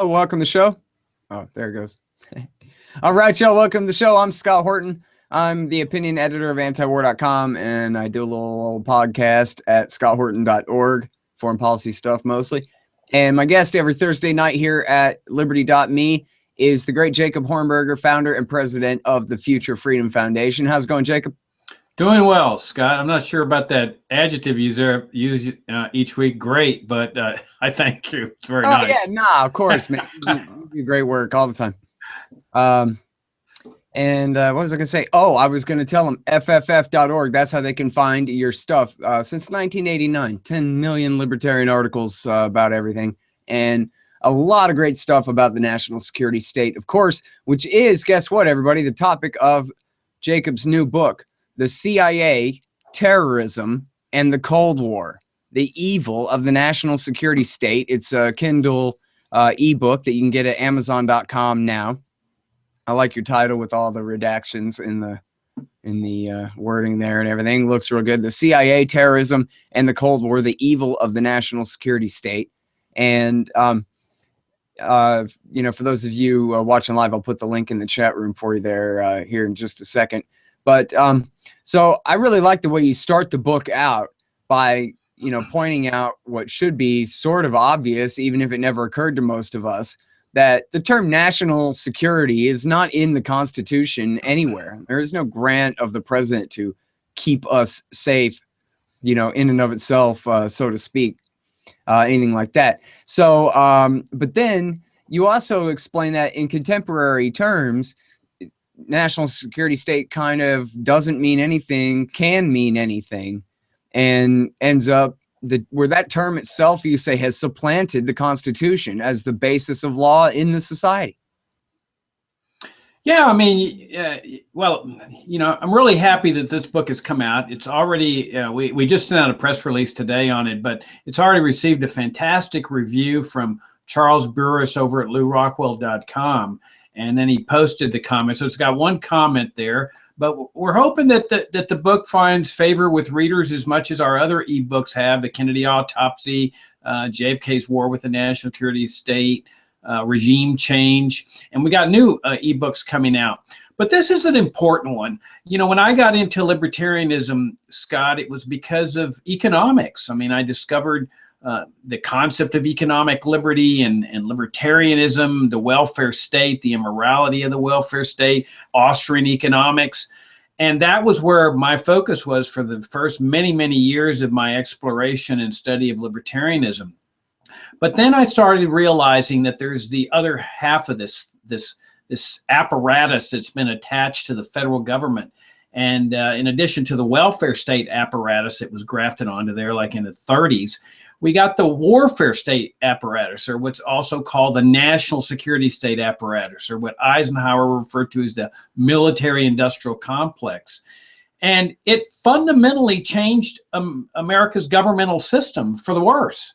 Oh, welcome to the show. Oh, there it goes. All right, y'all. Welcome to the show. I'm Scott Horton. I'm the opinion editor of antiwar.com, and I do a little podcast at scotthorton.org, foreign policy stuff mostly. And my guest every Thursday night here at Liberty.me is the great Jacob Hornberger, founder and president of the Future Freedom Foundation. How's it going, Jacob? Doing well, Scott. I'm not sure about that adjective you use each week. Great, but I thank you. It's very nice. Yeah, nah, of course, man. You do great work all the time. And what was I going to say? Oh, I was going to tell them fff.org. That's how they can find your stuff. Since 1989, 10 million libertarian articles about everything. And a lot of great stuff about the national security state, of course, which is, guess what, everybody, the topic of Jacob's new book, The CIA, Terrorism, and the Cold War, the evil of the national security state. It's a Kindle ebook that you can get at Amazon.com now. I like your title with all the redactions in the wording there and everything. Looks real good. The CIA, Terrorism, and the Cold War, the evil of the national security state. And, for those of you watching live, I'll put the link in the chat room for you there here in just a second. But so I really like the way you start the book out by, pointing out what should be sort of obvious, even if it never occurred to most of us, that the term national security is not in the Constitution anywhere. There is no grant of the president to keep us safe, in and of itself, so to speak, anything like that. So, but then you also explain that in contemporary terms, national security state kind of doesn't mean anything, can mean anything, and ends up where that term itself, you say, has supplanted the Constitution as the basis of law in the society. Yeah, I mean, I'm really happy that this book has come out. It's already, we just sent out a press release today on it, but it's already received a fantastic review from Charles Burris over at LouRockwell.com. And then he posted the comment. So it's got one comment there, but we're hoping that the book finds favor with readers as much as our other ebooks have: the Kennedy Autopsy, JFK's War with the National Security State, Regime Change, and we got new ebooks coming out. But this is an important one. When I got into libertarianism, Scott, it was because of economics. I mean, I discovered the concept of economic liberty and libertarianism, the welfare state, the immorality of the welfare state, Austrian economics. And that was where my focus was for the first many, many years of my exploration and study of libertarianism. But then I started realizing that there's the other half of this apparatus that's been attached to the federal government. And in addition to the welfare state apparatus that was grafted onto there, like in the 30s, we got the warfare state apparatus, or what's also called the national security state apparatus, or what Eisenhower referred to as the military-industrial complex. And it fundamentally changed America's governmental system for the worse.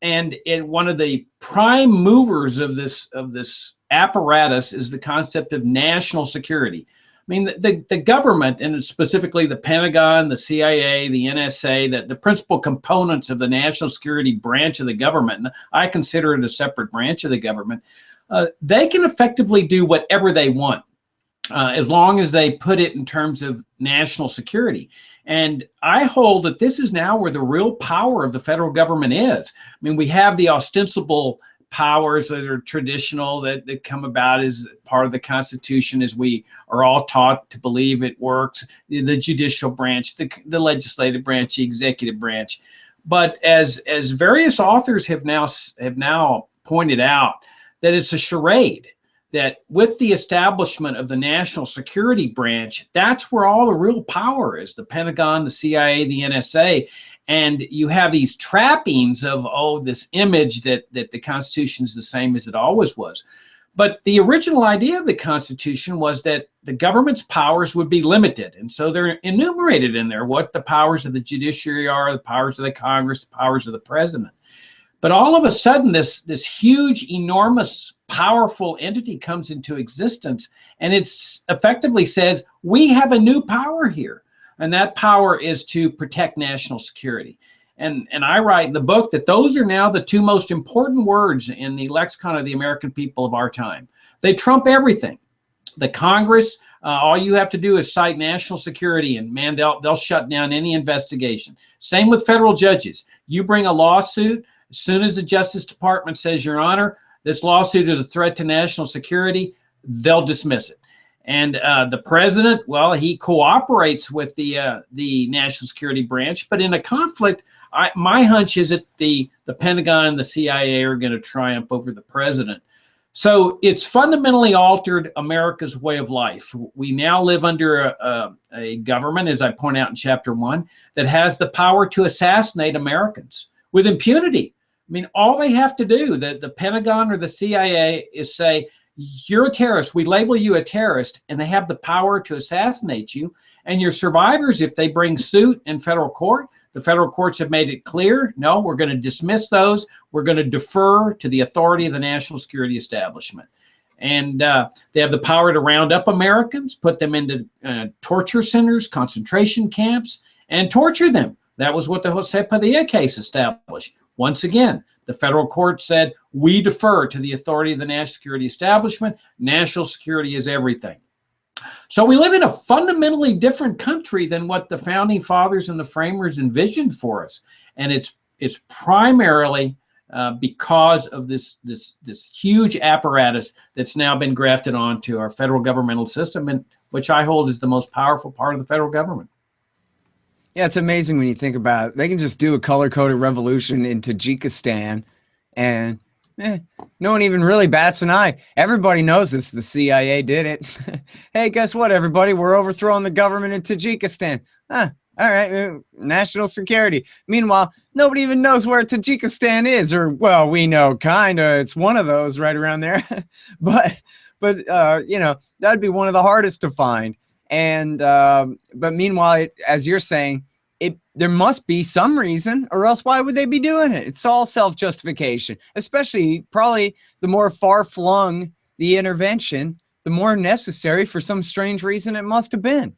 And one of the prime movers of this apparatus is the concept of national security. I mean, the government, and specifically the Pentagon, the CIA, the NSA, the principal components of the national security branch of the government, and I consider it a separate branch of the government, they can effectively do whatever they want, as long as they put it in terms of national security. And I hold that this is now where the real power of the federal government is. I mean, we have the ostensible powers that are traditional, that come about as part of the Constitution, as we are all taught to believe it works: the judicial branch, the legislative branch, the executive branch. But as various authors have now pointed out, that it's a charade, that with the establishment of the national security branch, that's where all the real power is: the Pentagon, the CIA, the NSA. And you have these trappings of, this image that the Constitution is the same as it always was. But the original idea of the Constitution was that the government's powers would be limited. And so they're enumerated in there, what the powers of the judiciary are, the powers of the Congress, the powers of the president. But all of a sudden, this huge, enormous, powerful entity comes into existence, and it effectively says, we have a new power here. And that power is to protect national security. And I write in the book that those are now the two most important words in the lexicon of the American people of our time. They trump everything. The Congress, all you have to do is cite national security, and man, they'll shut down any investigation. Same with federal judges. You bring a lawsuit, as soon as the Justice Department says, Your Honor, this lawsuit is a threat to national security, they'll dismiss it. And the president, well, he cooperates with the national security branch, but in a conflict, my hunch is that the Pentagon and the CIA are going to triumph over the president. So it's fundamentally altered America's way of life. We now live under a government, as I point out in chapter 1, that has the power to assassinate Americans with impunity. I mean, all they have to do, the Pentagon or the CIA, is say, you're a terrorist. We label you a terrorist, and they have the power to assassinate you. And your survivors, if they bring suit in federal court, the federal courts have made it clear, no, we're going to dismiss those. We're going to defer to the authority of the national security establishment. And they have the power to round up Americans, put them into torture centers, concentration camps, and torture them. That was what the Jose Padilla case established. Once again, the federal court said, we defer to the authority of the national security establishment. National security is everything. So we live in a fundamentally different country than what the founding fathers and the framers envisioned for us. And it's primarily because of this huge apparatus that's now been grafted onto our federal governmental system, and which I hold is the most powerful part of the federal government. Yeah, it's amazing when you think about it. They can just do a color-coded revolution in Tajikistan, and no one even really bats an eye. Everybody knows this. The CIA did it. Hey, guess what, everybody? We're overthrowing the government in Tajikistan. All right, national security. Meanwhile, nobody even knows where Tajikistan is, or, well, we know, kind of. It's one of those right around there. but you know, that'd be one of the hardest to find. And but meanwhile, as you're saying, there must be some reason, or else why would they be doing it? It's all self-justification, especially probably the more far-flung the intervention, the more necessary for some strange reason it must have been.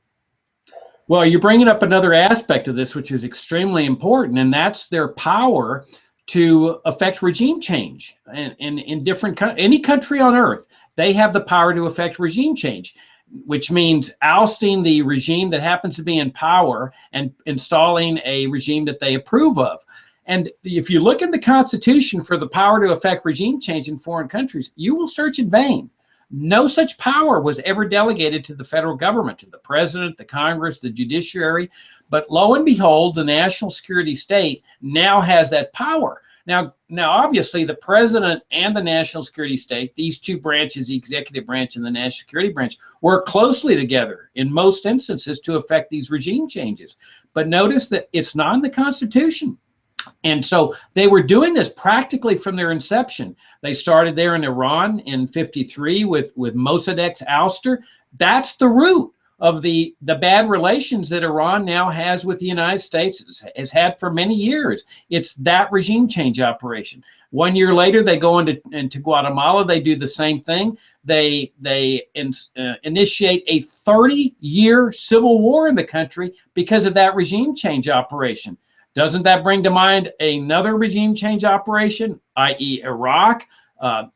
Well, you're bringing up another aspect of this, which is extremely important, and that's their power to affect regime change. And in different any country on earth, they have the power to affect regime change, which means ousting the regime that happens to be in power and installing a regime that they approve of. And if you look at the Constitution for the power to affect regime change in foreign countries, you will search in vain. No such power was ever delegated to the federal government, to the president, the Congress, the judiciary. But lo and behold, the national security state now has that power. Now, obviously, the president and the national security state, these two branches, the executive branch and the national security branch, work closely together in most instances to affect these regime changes. But notice that it's not in the Constitution. And so they were doing this practically from their inception. They started there in Iran in '53 with Mossadegh's ouster. That's the root of the bad relations that Iran now has with the United States, has had for many years. It's that regime change operation. 1 year later, they go into Guatemala. They do the same thing. They initiate a 30-year civil war in the country because of that regime change operation. Doesn't that bring to mind another regime change operation, i.e. Iraq,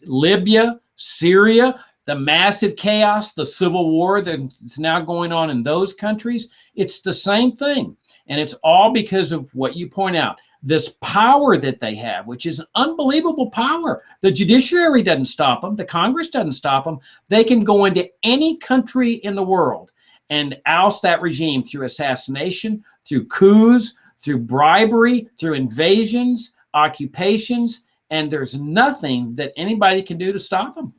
Libya, Syria? The massive chaos, the civil war that's now going on in those countries, it's the same thing. And it's all because of what you point out, this power that they have, which is an unbelievable power. The judiciary doesn't stop them. The Congress doesn't stop them. They can go into any country in the world and oust that regime through assassination, through coups, through bribery, through invasions, occupations, and there's nothing that anybody can do to stop them.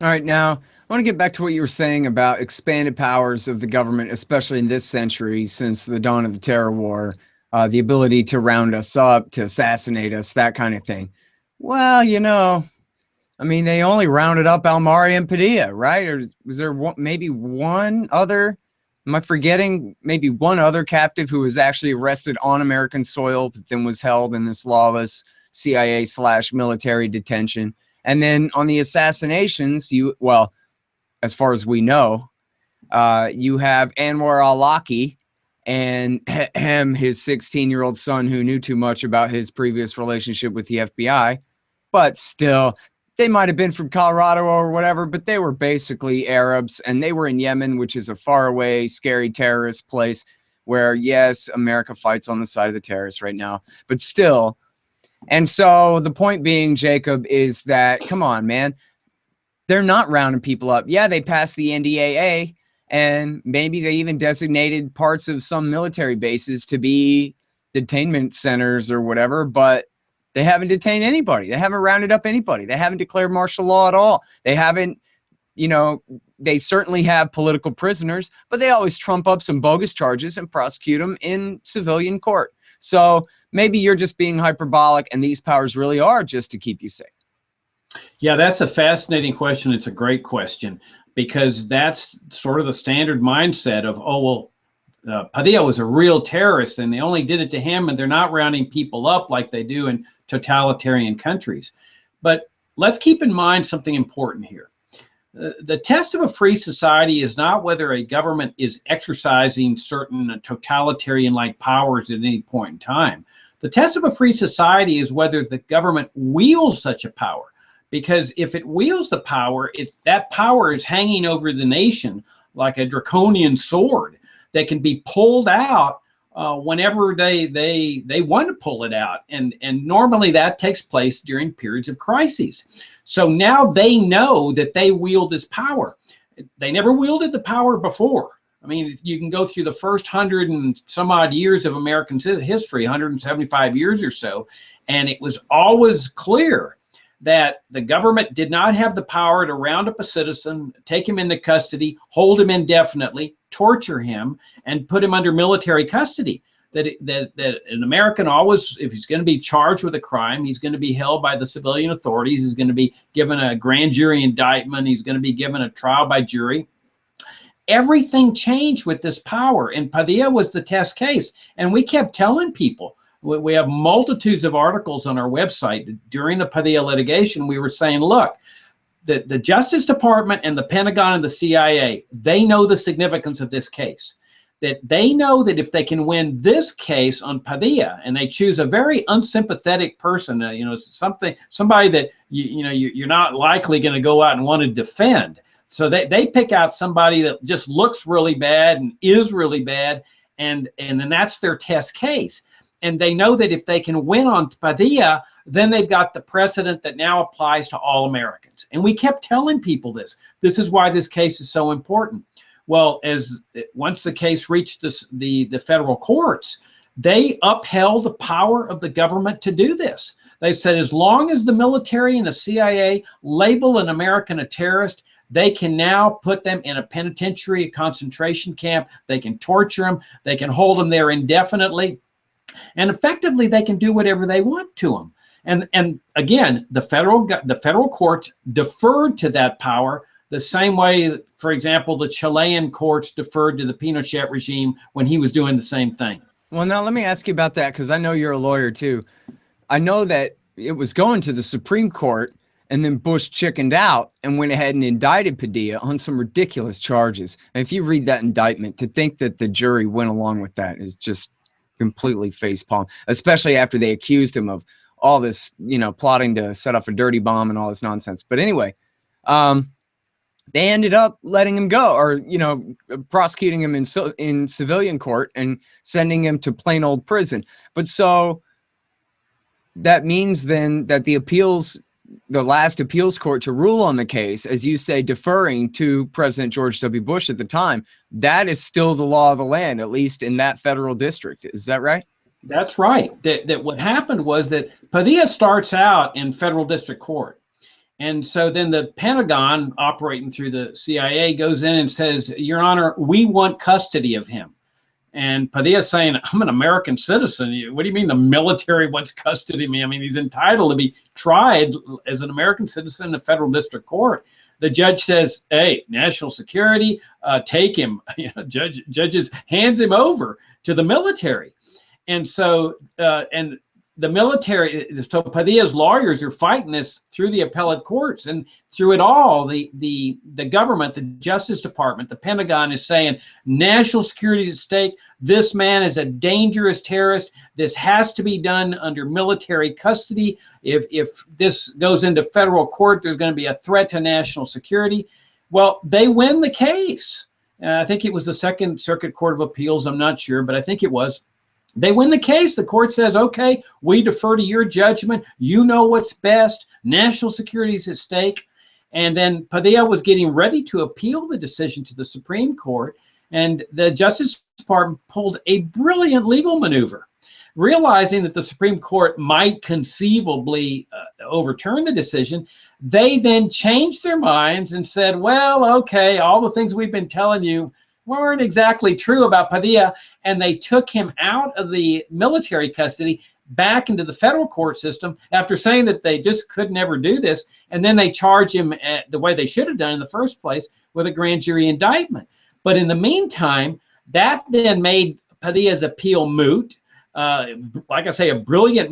All right, now I want to get back to what you were saying about expanded powers of the government, especially in this century since the dawn of the terror war, the ability to round us up, to assassinate us, that kind of thing. Well, you know, I mean, they only rounded up Almari and Padilla, right? Or was there maybe one other, am I forgetting, maybe one other captive who was actually arrested on American soil, but then was held in this lawless CIA/military detention? And then on the assassinations, well, as far as we know, you have Anwar al-Awlaki, and him, his 16-year-old son, who knew too much about his previous relationship with the FBI. But still, they might have been from Colorado or whatever, but they were basically Arabs, and they were in Yemen, which is a faraway, scary terrorist place where, yes, America fights on the side of the terrorists right now, but still. And so the point being, Jacob, is that, come on, man, they're not rounding people up. Yeah, they passed the NDAA, and maybe they even designated parts of some military bases to be detainment centers or whatever, but they haven't detained anybody. They haven't rounded up anybody. They haven't declared martial law at all. They haven't, you know, they certainly have political prisoners, but they always trump up some bogus charges and prosecute them in civilian court. So maybe you're just being hyperbolic, and these powers really are just to keep you safe. Yeah, that's a fascinating question. It's a great question, because that's sort of the standard mindset of, oh, well, Padilla was a real terrorist and they only did it to him, and they're not rounding people up like they do in totalitarian countries. But let's keep in mind something important here. The test of a free society is not whether a government is exercising certain totalitarian-like powers at any point in time. The test of a free society is whether the government wields such a power. Because if it wields the power, that power is hanging over the nation like a draconian sword that can be pulled out whenever they want to pull it out. And normally that takes place during periods of crises. So now they know that they wield this power. They never wielded the power before. I mean, you can go through the first 100 and some odd years of American history, 175 years or so, and it was always clear that the government did not have the power to round up a citizen, take him into custody, hold him indefinitely, torture him, and put him under military custody. That an American always, if he's going to be charged with a crime, he's going to be held by the civilian authorities. He's going to be given a grand jury indictment. He's going to be given a trial by jury. Everything changed with this power, and Padilla was the test case. And we kept telling people, we have multitudes of articles on our website during the Padilla litigation. We were saying, look, the Justice Department and the Pentagon and the CIA, they know the significance of this case. That they know that if they can win this case on Padilla, and they choose a very unsympathetic person, you know, somebody that you're not likely going to go out and want to defend. So they pick out somebody that just looks really bad and is really bad, and then that's their test case. And they know that if they can win on Padilla, then they've got the precedent that now applies to all Americans. And we kept telling people this. This is why this case is so important. Well, once the case reached the federal courts, they upheld the power of the government to do this. They said, as long as the military and the CIA label an American a terrorist, they can now put them in a penitentiary, a concentration camp. They can torture them. They can hold them there indefinitely. And effectively, they can do whatever they want to them. And again, the federal courts deferred to that power the same way, for example, the Chilean courts deferred to the Pinochet regime when he was doing the same thing. Well, now let me ask you about that, because I know you're a lawyer too. I know that it was going to the Supreme Court, and then Bush chickened out and went ahead and indicted Padilla on some ridiculous charges. And if you read that indictment, to think that the jury went along with that is just completely facepalm, especially after they accused him of all this, you know, plotting to set off a dirty bomb and all this nonsense. But anyway, they ended up letting him go, or, you know, prosecuting him in civilian court and sending him to plain old prison. But so that means then that the last appeals court to rule on the case, as you say, deferring to President George W. Bush at the time, that is still the law of the land, at least in that federal district. Is that right? That's right. That what happened was that Padilla starts out in federal district court. And so then the Pentagon, operating through the CIA, goes in and says, Your Honor, we want custody of him. And Padilla's saying, I'm an American citizen. What do you mean the military wants custody of me? I mean, he's entitled to be tried as an American citizen in the federal district court. The judge says, hey, national security, take him. Judges hands him over to the military. And so, and the military, so Padilla's lawyers are fighting this through the appellate courts, and through it all, the government, the Justice Department, the Pentagon is saying national security is at stake. This man is a dangerous terrorist. This has to be done under military custody. If this goes into federal court, there's going to be a threat to national security. Well, they win the case. I think it was the Second Circuit Court of Appeals. I'm not sure, but I think it was. They win the case. The court says, okay, we defer to your judgment. You know what's best. National security is at stake. And then Padilla was getting ready to appeal the decision to the Supreme Court. And the Justice Department pulled a brilliant legal maneuver. Realizing that the Supreme Court might conceivably overturn the decision, they then changed their minds and said, well, okay, all the things we've been telling you weren't exactly true about Padilla, and they took him out of the military custody back into the federal court system after saying that they just could never do this, and then they charge him the way they should have done in the first place, with a grand jury indictment. But in the meantime, that then made Padilla's appeal moot. Like I say, a brilliant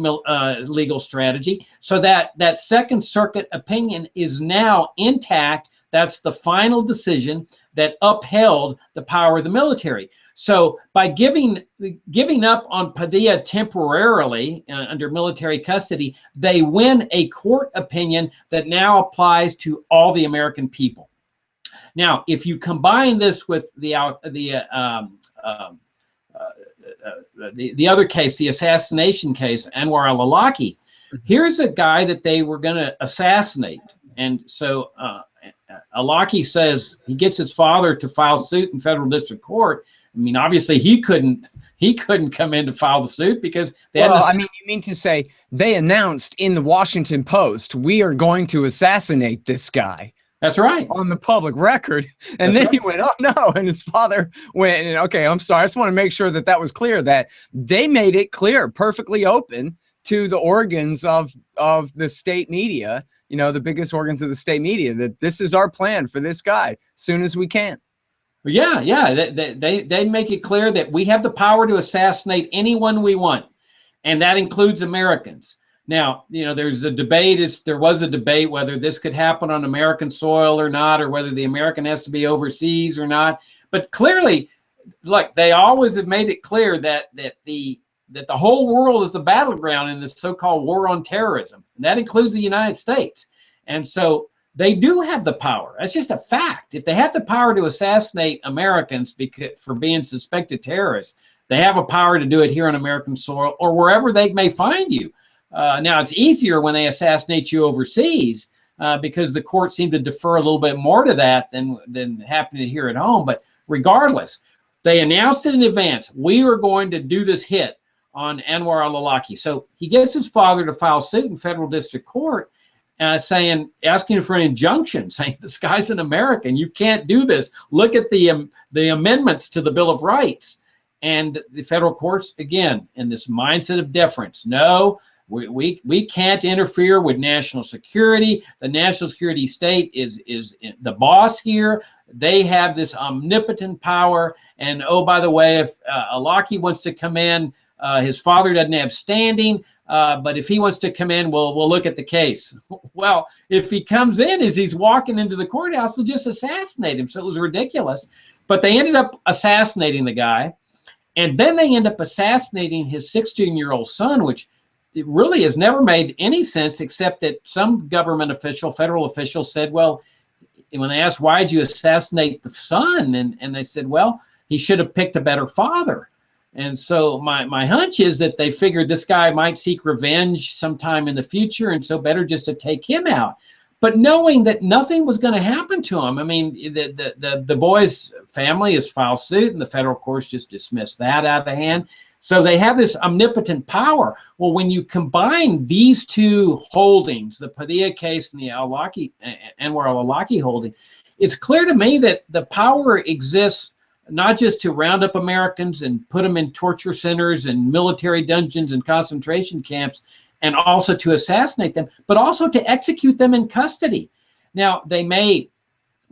legal strategy, so that Second Circuit opinion is now intact. That's the final decision that upheld the power of the military. So by giving up on Padilla temporarily under military custody, they win a court opinion that now applies to all the American people. Now, if you combine this with the other case, the assassination case, Anwar al-Awlaki, here's a guy that they were going to assassinate. And so Awlaki says he gets his father to file suit in federal district court. I mean, obviously he couldn't come in to file the suit because they had I mean, you mean to say they announced in the Washington Post, we are going to assassinate this guy. That's right. On the public record. And then he went, oh no. And his father went, and okay, I'm sorry. I just want to make sure that that was clear, that they made it clear, perfectly open to the organs of the state media, you know, the biggest organs of the state media, that this is our plan for this guy as soon as we can. Yeah. They make it clear that we have the power to assassinate anyone we want. And that includes Americans. Now, you know, there was a debate whether this could happen on American soil or not, or whether the American has to be overseas or not. But clearly, look, they always have made it clear that the whole world is the battleground in this so-called war on terrorism. And that includes the United States. And so they do have the power. That's just a fact. If they have the power to assassinate Americans for being suspected terrorists, they have a power to do it here on American soil or wherever they may find you. Now, it's easier when they assassinate you overseas because the courts seem to defer a little bit more to that than happening here at home. But regardless, they announced it in advance. We are going to do this hit on Anwar al-Awlaki. So he gets his father to file suit in federal district court asking for an injunction, saying this guy's an American. You can't do this. Look at the amendments to the Bill of Rights. And the federal courts, again, in this mindset of deference, no, we can't interfere with national security. The national security state is the boss here. They have this omnipotent power. And oh, by the way, if Awlaki wants to come in, his father doesn't have standing. But if he wants to come in, we'll look at the case. Well, if he comes in as he's walking into the courthouse, they'll just assassinate him. So it was ridiculous. But they ended up assassinating the guy. And then they end up assassinating his 16-year-old son, which it really has never made any sense, except that some government official, federal official, said, well, when they asked, why did you assassinate the son? And they said, well, he should have picked a better father. And so my hunch is that they figured this guy might seek revenge sometime in the future, and so better just to take him out. But knowing that nothing was going to happen to him, I mean, the boy's family has filed suit, and the federal courts just dismissed that out of hand. So they have this omnipotent power. Well, when you combine these two holdings, the Padilla case and the Anwar al-Awlaki holding, it's clear to me that the power exists not just to round up Americans and put them in torture centers and military dungeons and concentration camps, and also to assassinate them, but also to execute them in custody. Now, they may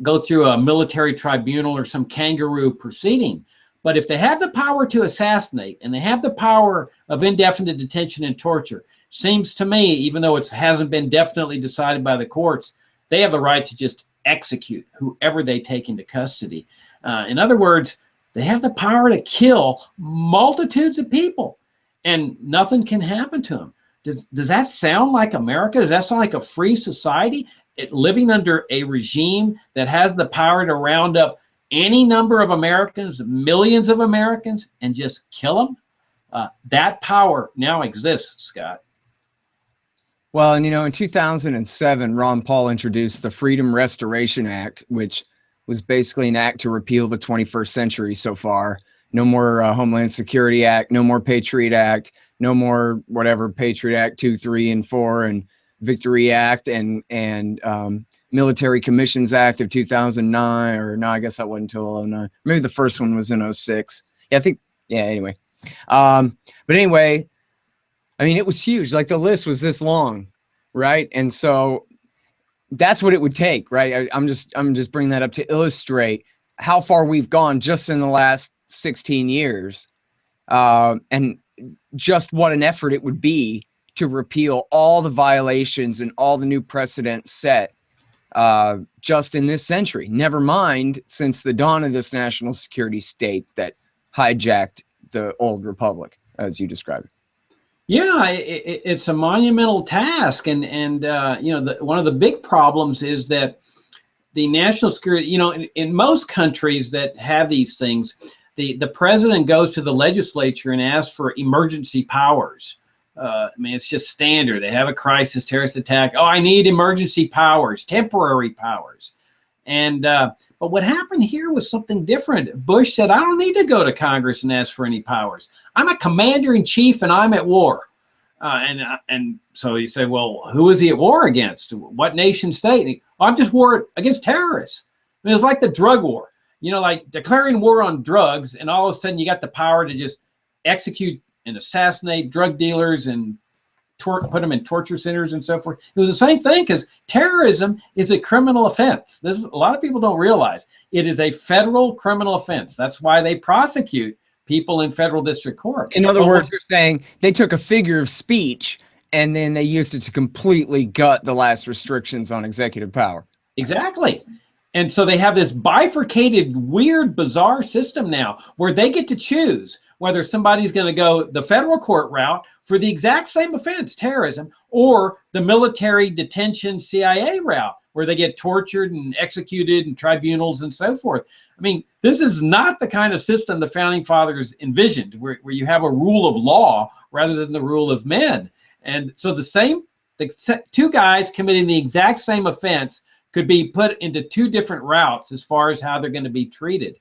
go through a military tribunal or some kangaroo proceeding, But if they have the power to assassinate and they have the power of indefinite detention and torture, seems to me, even though it hasn't been definitely decided by the courts, they have the right to just execute whoever they take into custody. In other words, they have the power to kill multitudes of people and nothing can happen to them. Does that sound like America? Does that sound like a free society? Living under a regime that has the power to round up any number of Americans, millions of Americans, and just kill them? That power now exists, Scott. Well, and in 2007, Ron Paul introduced the Freedom Restoration Act, which was basically an act to repeal the 21st century so far. No more Homeland Security Act, no more Patriot Act, no more whatever Patriot Act 2, 3, and 4, and Victory Act, and Military Commissions Act of 2009, or no, I guess that wasn't until 2009. Maybe the first one was in 2006. Yeah, I think, yeah, anyway. But anyway, I mean, it was huge. Like, the list was this long, right? And so that's what it would take, right? I'm just bringing that up to illustrate how far we've gone just in the last 16 years, and just what an effort it would be to repeal all the violations and all the new precedents set just in this century. Never mind since the dawn of this national security state that hijacked the old republic, as you described it. Yeah, it's a monumental task, and one of the big problems is that the national security, in most countries that have these things, the president goes to the legislature and asks for emergency powers. I mean, it's just standard. They have a crisis, terrorist attack. Oh, I need emergency powers, temporary powers. And but what happened here was something different. Bush said, I don't need to go to Congress and ask for any powers. I'm a commander in chief and I'm at war. And so he said, well, who is he at war against? What nation state? I'm just war against terrorists. I mean, it's like the drug war, like declaring war on drugs, and all of a sudden you got the power to just execute and assassinate drug dealers and put them in torture centers and so forth. It was the same thing, because terrorism is a criminal offense. This is, a lot of people don't realize it is a federal criminal offense. That's why they prosecute people in federal district court. In other words, you're saying they took a figure of speech and then they used it to completely gut the last restrictions on executive power. Exactly. And so they have this bifurcated, weird, bizarre system now where they get to choose whether somebody's going to go the federal court route for the exact same offense, terrorism, or the military detention CIA route where they get tortured and executed in tribunals and so forth. I mean, this is not the kind of system the founding fathers envisioned, where you have a rule of law rather than the rule of men. And so the two guys committing the exact same offense could be put into two different routes as far as how they're going to be treated.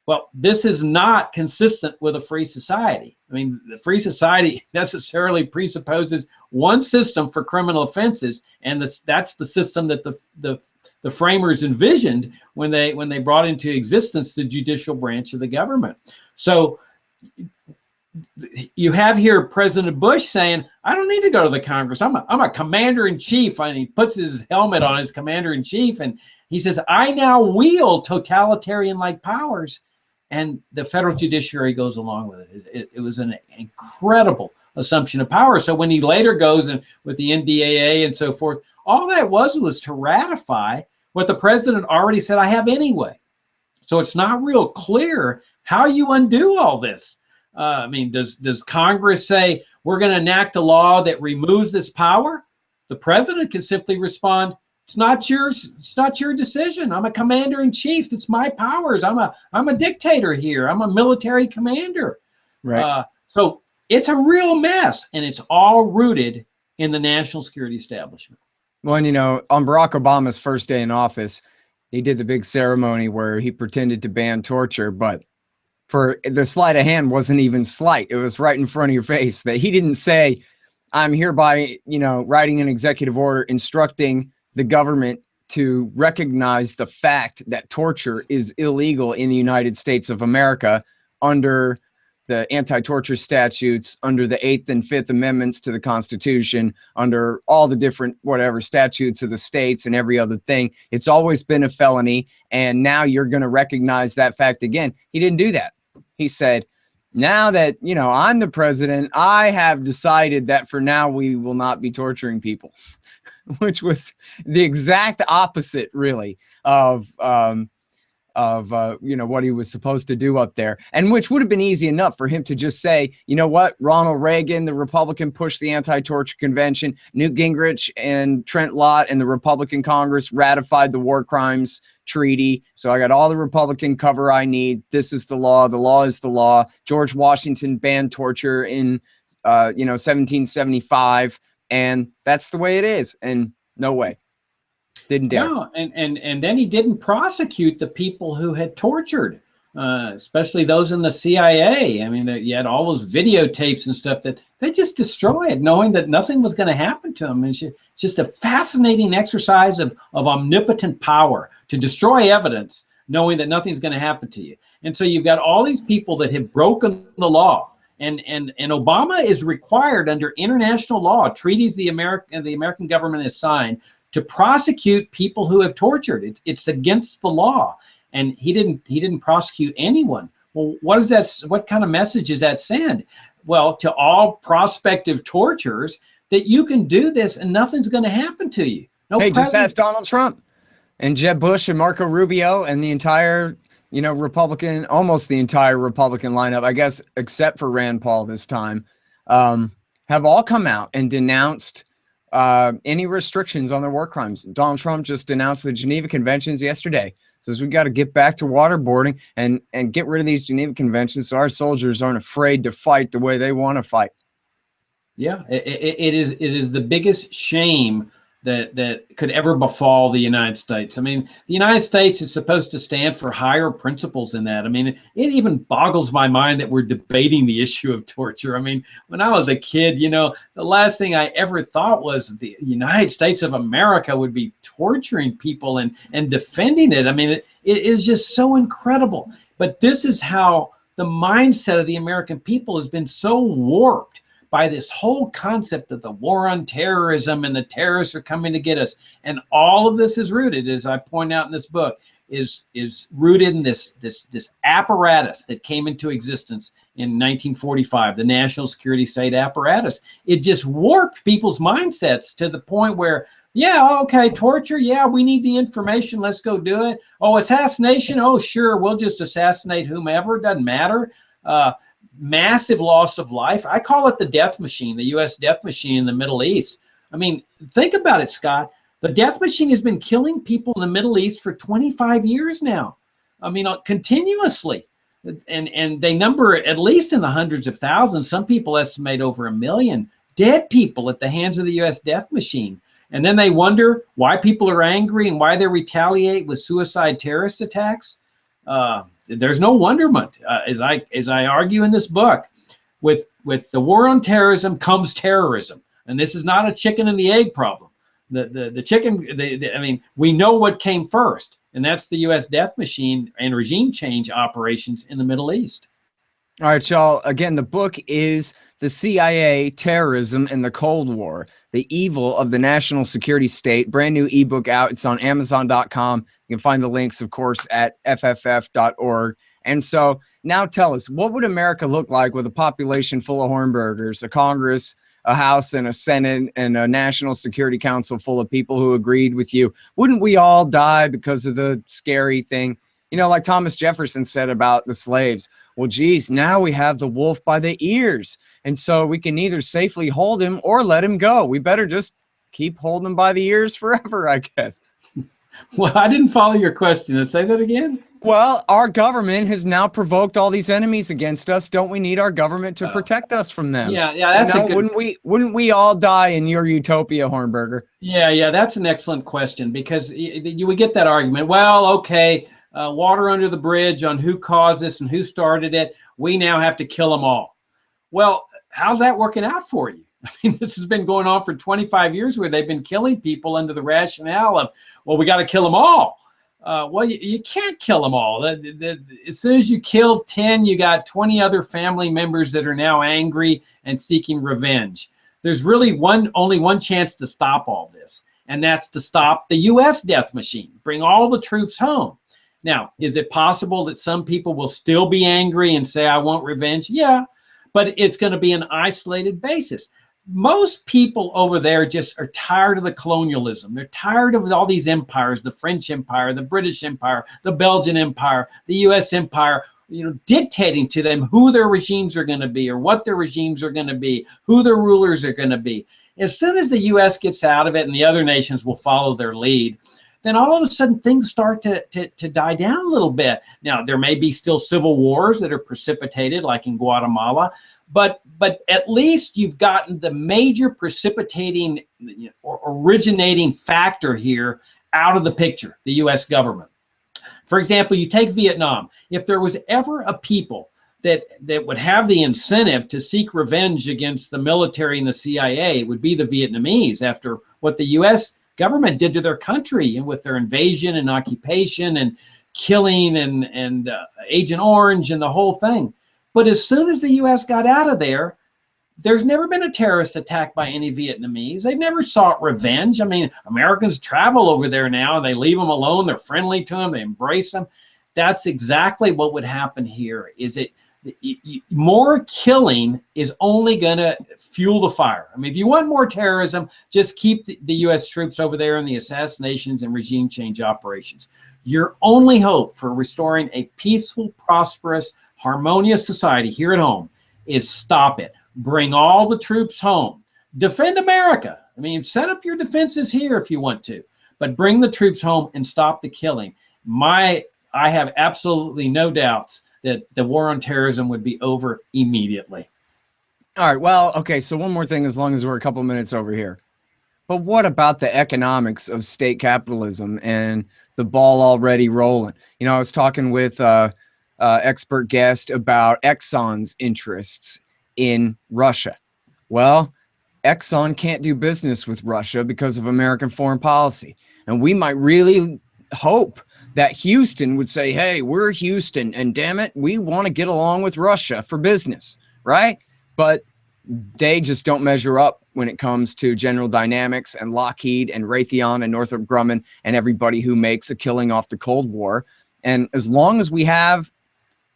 Well, this is not consistent with a free society. I mean, the free society necessarily presupposes one system for criminal offenses, and that's the system that the framers envisioned when they brought into existence the judicial branch of the government. So you have here President Bush saying, I don't need to go to the Congress. I'm a commander in chief. And he puts his helmet on, his commander in chief, and he says, I now wield totalitarian-like powers. And the federal judiciary goes along with it. It was an incredible assumption of power. So when he later goes and with the NDAA and so forth, all that was to ratify what the president already said I have anyway. So it's not real clear how you undo all this. I mean, does Congress say we're going to enact a law that removes this power? The president can simply respond, it's not yours. It's not your decision. I'm a commander in chief. It's my powers. I'm a dictator here. I'm a military commander. Right. So it's a real mess, and it's all rooted in the national security establishment. Well, and on Barack Obama's first day in office, he did the big ceremony where he pretended to ban torture, but for the sleight of hand wasn't even slight. It was right in front of your face. That he didn't say, I'm hereby, writing an executive order instructing the government to recognize the fact that torture is illegal in the United States of America under the anti-torture statutes, under the 8th and 5th Amendments to the Constitution, under all the different whatever statutes of the states and every other thing. It's always been a felony, and now you're going to recognize that fact again. He didn't do that. He said, now that, you know, I'm the president, I have decided that for now we will not be torturing people, which was the exact opposite, really, of you know, what he was supposed to do up there, and which would have been easy enough for him to just say, you know what, Ronald Reagan, the Republican, pushed the anti-torture convention. Newt Gingrich and Trent Lott and the Republican Congress ratified the war crimes treaty. So I got all the Republican cover I need. This is the law. The law is the law. George Washington banned torture in, you know, 1775, and that's the way it is. And no way. Didn't dare. No, and then he didn't prosecute the people who had tortured, especially those in the CIA. I mean, you had all those videotapes and stuff that they just destroyed, knowing that nothing was going to happen to them. It's just a fascinating exercise of omnipotent power to destroy evidence, knowing that nothing's going to happen to you. And so you've got all these people that have broken the law. And Obama is required under international law, treaties the American government has signed, to prosecute people who have tortured. It's against the law, and he didn't prosecute anyone. Well, what is that? What kind of message does that send? Well, to all prospective torturers, that you can do this and nothing's going to happen to you. No, hey, just ask Donald Trump and Jeb Bush and Marco Rubio and the entire, you know, Republican, almost the entire Republican lineup, I guess, except for Rand Paul this time, have all come out and denounced any restrictions on their war crimes. Donald Trump just announced the Geneva Conventions yesterday. Says we got to get back to waterboarding and get rid of these Geneva Conventions so our soldiers aren't afraid to fight the way they want to fight. Yeah, it is the biggest shame that could ever befall the United States. I mean, the United States is supposed to stand for higher principles than that. I mean, it even boggles my mind that we're debating the issue of torture. I mean, when I was a kid, you know, the last thing I ever thought was the United States of America would be torturing people and defending it. I mean, it is just so incredible. But this is how the mindset of the American people has been so warped by this whole concept of the war on terrorism and the terrorists are coming to get us. And all of this is rooted, as I point out in this book, is rooted in this apparatus that came into existence in 1945, the national security state apparatus. It just warped people's mindsets to the point where, yeah, okay, torture, yeah, we need the information, let's go do it. Oh, assassination, oh, sure, we'll just assassinate whomever, doesn't matter. Massive loss of life. I call it the death machine, the U.S. death machine in the Middle East. I mean, think about it, Scott. The death machine has been killing people in the Middle East for 25 years now. I mean, continuously. And they number at least in the hundreds of thousands. Some people estimate over 1 million dead people at the hands of the U.S. death machine. And then they wonder why people are angry and why they retaliate with suicide terrorist attacks. There's no wonderment, as I argue in this book, with the war on terrorism comes terrorism, and this is not a chicken and the egg problem. The chicken, I mean, we know what came first, and that's the U.S. death machine and regime change operations in the Middle East. All right, y'all. Again, the book is The CIA, Terrorism, and the Cold War, The Evil of the National Security State. Brand new ebook out. It's on Amazon.com. You can find the links, of course, at fff.org. And so now tell us, what would America look like with a population full of Hornbergers, a Congress, a House, and a Senate, and a National Security Council full of people who agreed with you? Wouldn't we all die because of the scary thing? You know, like Thomas Jefferson said about the slaves. Well, geez, now we have the wolf by the ears. And so we can either safely hold him or let him go. We better just keep holding him by the ears forever, I guess. Well, I didn't follow your question. Say that again. Well, our government has now provoked all these enemies against us. Don't we need our government to protect us from them? Yeah, that's a good... Wouldn't we all die in your utopia, Hornberger? Yeah, that's an excellent question, because you would get that argument. Well, okay, water under the bridge on who caused this and who started it. We now have to kill them all. Well, how's that working out for you? I mean, this has been going on for 25 years where they've been killing people under the rationale of, well, we got to kill them all. Well, you can't kill them all. As soon as you kill 10, you got 20 other family members that are now angry and seeking revenge. There's really only one chance to stop all this, and that's to stop the U.S. death machine, bring all the troops home. Now, is it possible that some people will still be angry and say, I want revenge? Yeah, but it's going to be an isolated basis. Most people over there just are tired of the colonialism. They're tired of all these empires, the French Empire, the British Empire, the Belgian Empire, the US Empire, dictating to them who their regimes are going to be or what their regimes are going to be, who their rulers are going to be. As soon as the US gets out of it and the other nations will follow their lead, then all of a sudden things start to die down a little bit. Now, there may be still civil wars that are precipitated, like in Guatemala, but at least you've gotten the major precipitating or originating factor here out of the picture, the US government. For example, you take Vietnam. If there was ever a people that would have the incentive to seek revenge against the military and the CIA, it would be the Vietnamese, after what the US government did to their country and with their invasion and occupation and killing and Agent Orange and the whole thing. But as soon as the US got out of there, there's never been a terrorist attack by any Vietnamese. They've never sought revenge. I mean, Americans travel over there now. They leave them alone. They're friendly to them. They embrace them. That's exactly what would happen here. Is it more killing is only going to fuel the fire. I mean, if you want more terrorism, just keep the US troops over there in the assassinations and regime change operations. Your only hope for restoring a peaceful, prosperous, harmonious society here at home is stop it. Bring all the troops home. Defend America. I mean, set up your defenses here if you want to, but bring the troops home and stop the killing. I have absolutely no doubts that the war on terrorism would be over immediately. All right. Well, okay. So one more thing, as long as we're a couple minutes over here. But what about the economics of state capitalism and the ball already rolling? I was talking with expert guest about Exxon's interests in Russia. Well, Exxon can't do business with Russia because of American foreign policy. And we might really hope that Houston would say, hey, we're Houston, and damn it, we want to get along with Russia for business, right? But they just don't measure up when it comes to General Dynamics and Lockheed and Raytheon and Northrop Grumman and everybody who makes a killing off the Cold War. And as long as we have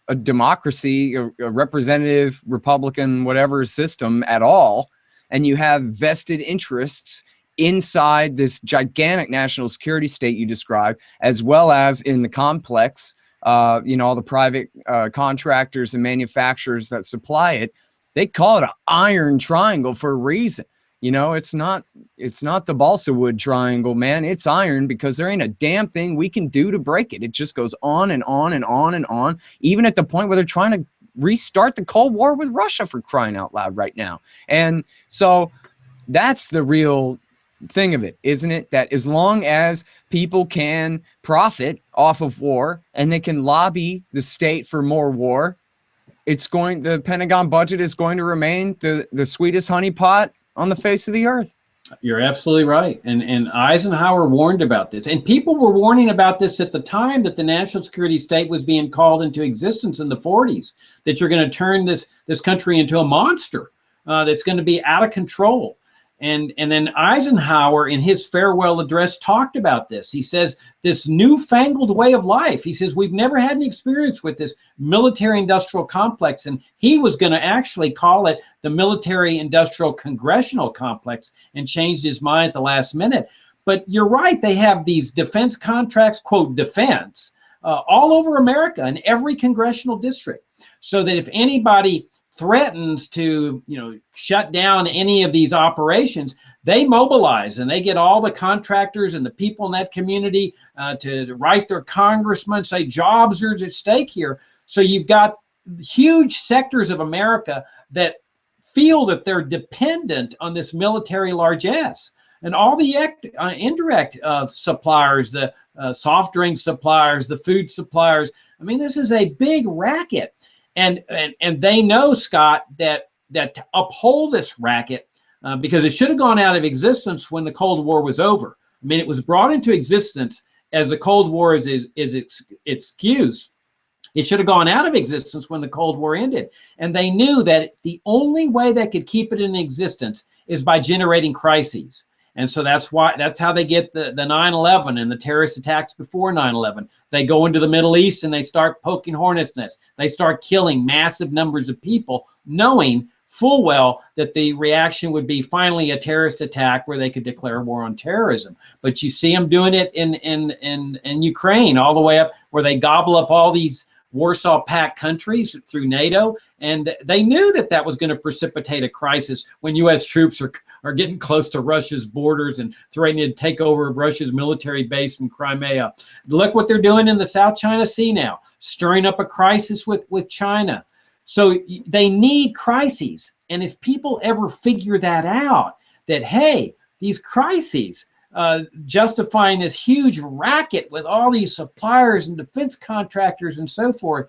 a democracy, a representative, Republican, whatever system at all, and you have vested interests inside this gigantic national security state you described, as well as in the complex, all the private contractors and manufacturers that supply it, they call it an iron triangle for a reason. It's not the balsa wood triangle, man. It's iron because there ain't a damn thing we can do to break it. It just goes on and on and on and on, even at the point where they're trying to restart the Cold War with Russia, for crying out loud, right now. And so that's the real thing of it, isn't it? That as long as people can profit off of war and they can lobby the state for more war, the Pentagon budget is going to remain the sweetest honeypot on the face of the earth. You're absolutely right. And Eisenhower warned about this. And people were warning about this at the time that the national security state was being called into existence in the 40s, that you're going to turn this country into a monster that's going to be out of control. And then Eisenhower, in his farewell address, talked about this. He says, this newfangled way of life, he says, we've never had any experience with this military-industrial complex. And he was going to actually call it the military-industrial congressional complex and changed his mind at the last minute. But you're right, they have these defense contracts, quote, defense, all over America in every congressional district. So that if anybody threatens to shut down any of these operations, they mobilize and they get all the contractors and the people in that community to write their congressman, say jobs are at stake here. So you've got huge sectors of America that feel that they're dependent on this military largesse. And all the indirect suppliers, the soft drink suppliers, the food suppliers, I mean, this is a big racket. And they know, Scott, that to uphold this racket, because it should have gone out of existence when the Cold War was over. I mean, it was brought into existence as the Cold War is excuse. It should have gone out of existence when the Cold War ended. And they knew that the only way they could keep it in existence is by generating crises. And so that's how they get the 9/11 and the terrorist attacks before 9/11. They go into the Middle East and they start poking hornets' nests. They start killing massive numbers of people, knowing full well that the reaction would be finally a terrorist attack where they could declare war on terrorism. But you see them doing it in Ukraine, all the way up where they gobble up all these Warsaw Pact countries through NATO, and they knew that that was going to precipitate a crisis when U.S. troops are getting close to Russia's borders and threatening to take over Russia's military base in Crimea. Look what they're doing in the South China Sea now, stirring up a crisis with China. So they need crises, and if people ever figure that out, that hey, these crises justifying this huge racket with all these suppliers and defense contractors and so forth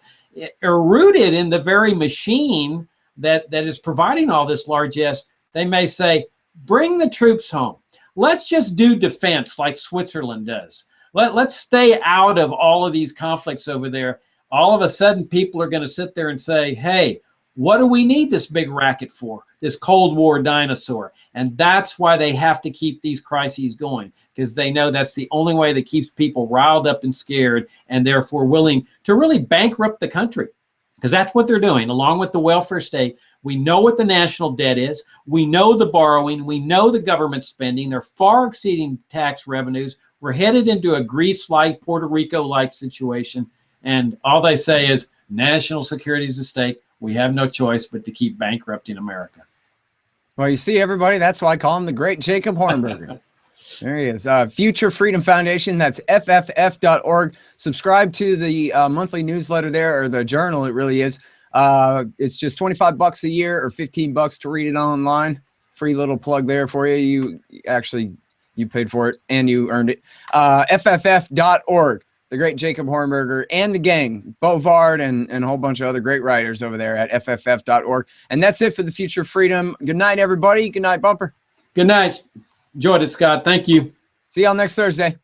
are rooted in the very machine that is providing all this largesse, they may say, bring the troops home. Let's just do defense like Switzerland does. Let's stay out of all of these conflicts over there. All of a sudden, people are going to sit there and say, hey, what do we need this big racket for, this Cold War dinosaur? And that's why they have to keep these crises going, because they know that's the only way that keeps people riled up and scared, and therefore willing to really bankrupt the country, because that's what they're doing. Along with the welfare state, we know what the national debt is. We know the borrowing. We know the government spending. They're far exceeding tax revenues. We're headed into a Greece-like, Puerto Rico-like situation. And all they say is national security is at stake. We have no choice but to keep bankrupting America. Well, you see, everybody, that's why I call him the great Jacob Hornberger. There he is. Future Freedom Foundation. That's FFF.org. Subscribe to the monthly newsletter there, or the journal. It really is. It's just $25 a year or $15 to read it online. Free little plug there for you. You paid for it and you earned it. FFF.org. The great Jacob Hornberger and the gang, Bovard and a whole bunch of other great writers over there at FFF.org. And that's it for the Future Freedom. Good night, everybody. Good night, Bumper. Good night. Enjoyed it, Scott. Thank you. See y'all next Thursday.